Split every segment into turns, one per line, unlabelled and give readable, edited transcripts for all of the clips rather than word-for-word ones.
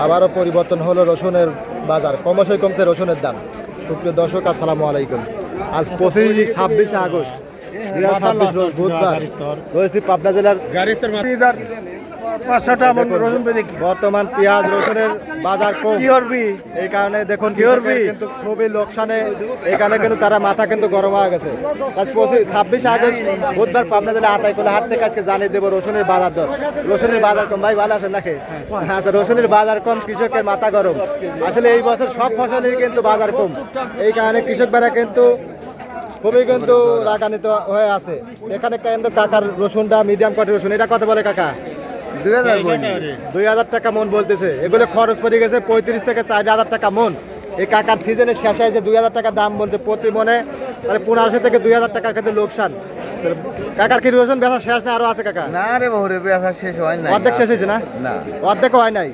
আবারও পরিবর্তন হলো রসুনের বাজার, ক্রমশই কমছে রসুনের দাম। সুপ্রিয় দর্শক, আসসালামু আলাইকুম। আজ 26 আগস্ট 2026 রোজ বুধবার, রয়েছি পাবনা জেলার বর্তমান পেঁয়াজ রসুনের বাজার কম, এই কারণে দেখুন কিন্তু খুবই লোকসানে। এখানে কিন্তু তারা মাথা কিন্তু গরম হয়ে গেছে। আজ 26 আগস্ট বুধবার পাবনা জেলা আতাইকুলা হাট থেকে আজকে জানিয়ে দেবো রসুনের বাজার দর। রসুনের বাজার কম, ভাই ভালো আছেন নাকি? আচ্ছা, রসুনের বাজার কম, কৃষকের মাথা গরম। আসলে এই বছর সব ফসলের কিন্তু বাজার কম, এই কারণে কৃষকরা কিন্তু খুবই কিন্তু রাগান্বিত হয়ে আছে। এখানে কিন্তু কাকার রসুনটা মিডিয়াম কোয়ালিটির রসুন, এটা কত বলে কাকা? 2000 টাকা মন বলতেছে। এগুলো খরচ পড়ে গেছে 35 থেকে 4000 টাকা মন। এই কাকার সিজনের শেষে এসে 2000 টাকা দাম বলতে প্রতি মনে, তাহলে 1500 থেকে 2000 টাকা কিন্তু লোকসান। কাকার কি রসুন বেচা শেষ না আরো আছে কাকা?
না রে বহুরে বেচা শেষ হয় না,
অর্ধেক শেষ হয়েছে না?
না,
অর্ধেক হয় নাই।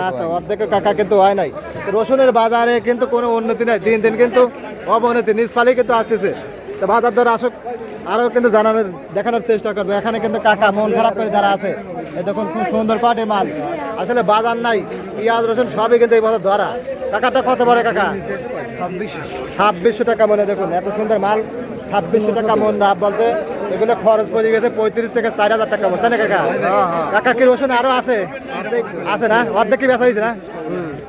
আচ্ছা, অর্ধেক কাকা কিন্তু হয় নাই। রসুনের বাজারে কিন্তু কোনো উন্নতি নাই, দিন দিন কিন্তু অবনতি নিজ ফালেই কিন্তু আসতেছে। তো বাজার দর আসুক, আরও কিন্তু জানানোর দেখানোর চেষ্টা করবো। এখানে কিন্তু কাকা মন খারাপ করে যারা আছে, এই দেখুন খুব সুন্দর পাটের মাল। আসলে বাজার নাই, পেঁয়াজ রসুন সবই কিন্তু এই বাজার ধরা। কাকাটা কত বলে কাকা? 2600 টাকা মনে। দেখুন এত সুন্দর মাল, 2600 টাকা মন দাম বলছে। এগুলো খরচ পড়ে গেছে 35 থেকে 4000 টাকা মন, তাই না কাকা? কাকা কি রসুন আরো আছে? আছে না? অর্ধেক কি বেচা হয়েছে না?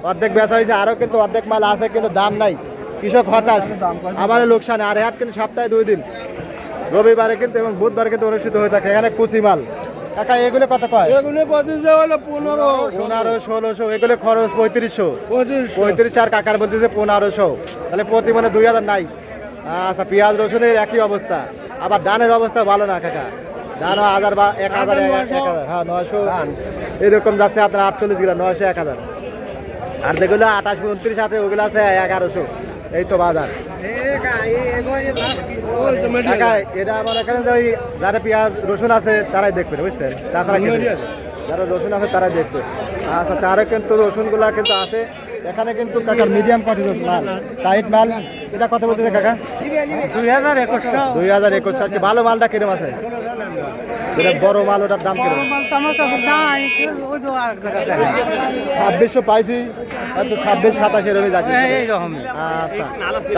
অর্ধেক বেচা হয়েছে, আরো কিন্তু অর্ধেক মাল আছে কিন্তু দাম নাই। কৃষক হতাশ, আবার লোকসান। আর হাট কিন্তু সপ্তাহে 2 দিন, রবিবারে কিন্তু এবং বুধবার কিন্তু অনুষ্ঠিত হয়ে থাকে। এখানে কুচি মাল। কাকা এগুলো কত পায়? 1500-1600। এগুলো খরচ 3500 আর কাকার বলতেছে 1500, তাহলে প্রতি মানে 2000 নাই। আচ্ছা, পেঁয়াজ রসুনের একই অবস্থা। আবার ধানের অবস্থা ভালো না কাকা, ধানও 1000 বা 1000, হ্যাঁ 900 এরকম যাচ্ছে আপনার। 48 কিলো 900, 1000। আর যেগুলো 28, 29 আছে ওগুলো আছে 1100। এই তো বাজার কাকা। এটা আমার এখানে ওই যারা পেঁয়াজ রসুন আছে তারাই দেখবে, বুঝছেন? তাছাড়া যারা রসুন আছে তারাই দেখবে। আচ্ছা, তারা কিন্তু রসুনগুলা কিন্তু আছে এখানে কিন্তু কাকার মিডিয়াম কোয়ালিটির মাল, টাইট মাল। এটা কত বলতেছে কাকা? 2021। আজকে ভালো মালটা কিরম আছে? যেটা বড় মাল ওটার দাম কিরম? 2600 পাইছি, হয়তো 26-27 এরকমই যাচ্ছে। আচ্ছা,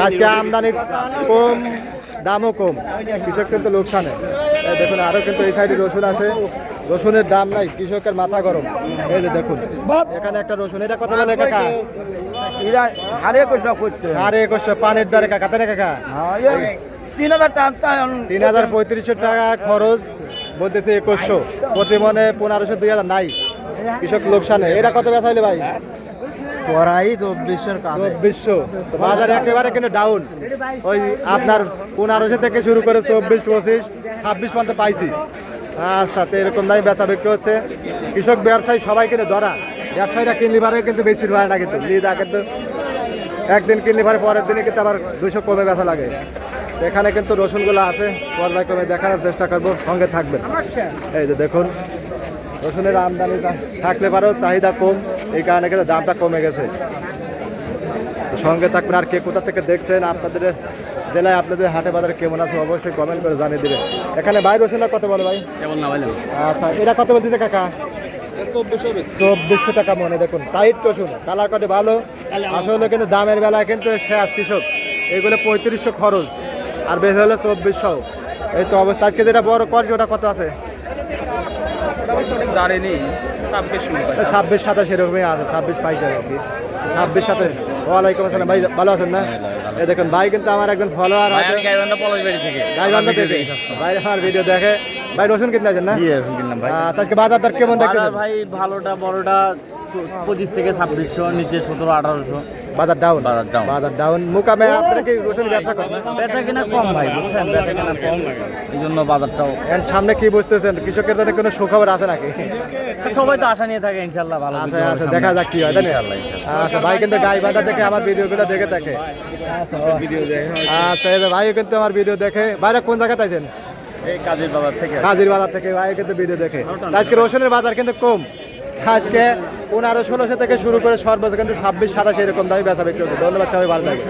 আজকে আমদানি কম, দামও কম, কৃষক কিন্তু লোকসানে। দেখুন আরো কিন্তু এই সাইডে রসুন আছে, রসুনের দাম নাই, কৃষকের মাথা গরম। এই যে দেখুন এখানে একটা রসুন, এটা কত বলে কাকা? 2150 পানির দরে কাকা, তাই না কাকা? 3500 টাকা খরচ বলতেছে 2100, প্রতি মনে 1500-2000 নাই, কৃষক লোকসানে। এটা কত বেচা হইলে ভাই? 2400। বাজার একেবারে কিন্তু ডাউন। ওই আপনার 1500 থেকে শুরু করে 24, 25, 26 পর্যন্ত পাইছি। আচ্ছা, তো এরকম দামে বেচা বিক্রি হচ্ছে। কৃষক ব্যবসায়ী সবাই কিন্তু ধরা, ব্যবসায়ীরা কিনলি পারে কিন্তু বেশি পারে না, কিন্তু লিদা কিন্তু একদিন কিনলি পারে পরের দিনে কিন্তু আবার 200 কমে বেচা লাগে। এখানে কিন্তু রসুনগুলো আছে, পর্যায় কমে দেখানোর চেষ্টা করবো, সঙ্গে থাকবেন। এই যে দেখুন রসুনের আমদানি থাকলে পারেও চাহিদা কম, এই কারণে কিন্তু দামটা কমে গেছে। সঙ্গে থাকবেন। আর কে কোথা থেকে দেখছেন, আপনাদের জেলায় আপনাদের হাটে বাজারে কেমন আছে অবশ্যই কমেন্ট করে জানিয়ে দিবেন। এখানে ভাই রসুনটা কত বলে ভাই? আচ্ছা, এটা কত বলতেছে কাকা? 2400 টাকা মনে। দেখুন টাইট রসুন, কালার কাটে ভালো। আসলে কিন্তু দামের বেলায় কিন্তু শেষ কৃষক। এগুলো 3500 খরচ, আর বেশি হলে 2400। এই তো অবস্থা। আজকে যেটা বড় কোয়ালিটি ওটা কত আছে? 26-27 এরকমই আছে, 26 পাইছে আর কি। 26-27। ওয়ালাইকুম আসসালাম ভাই, ভালো আছেন না? এই দেখুন ভাই কিন্তু আমার একজন ফলোয়ার আছে গাইবান্ধা থেকে, ভাই আমার ভিডিও দেখে। ভাই রসুন কিনতে আছেন না? আচ্ছা, আজকে বাজার দর কেমন দেখতেছেন
ভাই? ভালোটা বড়টা 25 থেকে 2600, নিচে 1700-1800।
বাজার ডাউন, বাজার ডাউন। মুকামে আপনারা কি রসুন ব্যবসা করেন?
বেচা কেনা কম ভাই, বুঝছেন? বেচা কেনা কম, এই জন্য বাজারটাও।
সামনে কি বুঝতেছেন, কৃষকের জন্য কোনো সুখবর আছে নাকি?
সবাই তো আশা নিয়ে থাকে ইনশাল্লাহ ভালো।
আচ্ছা, দেখা যাক কি হয়, তাই না? আচ্ছা, ভাই কিন্তু গাইবান্ধা থেকে আমার ভিডিওগুলো দেখে থাকে। আচ্ছা, এই যে ভাই কিন্তু আমার ভিডিও দেখে। বাইরে কোন জায়গায় আছেন?
এই কাজীর বাজার থেকে
ভাই কিন্তু ভিডিও দেখে। আজকে রসুনের বাজার কিন্তু কম। আজকে 1500-1600 থেকে শুরু করে সর্বোচ্চ কিন্তু 26-27 এরকম দামে বেচা বিক্রি হচ্ছে। ধন্যবাদ, সবাই ভালো থাকে।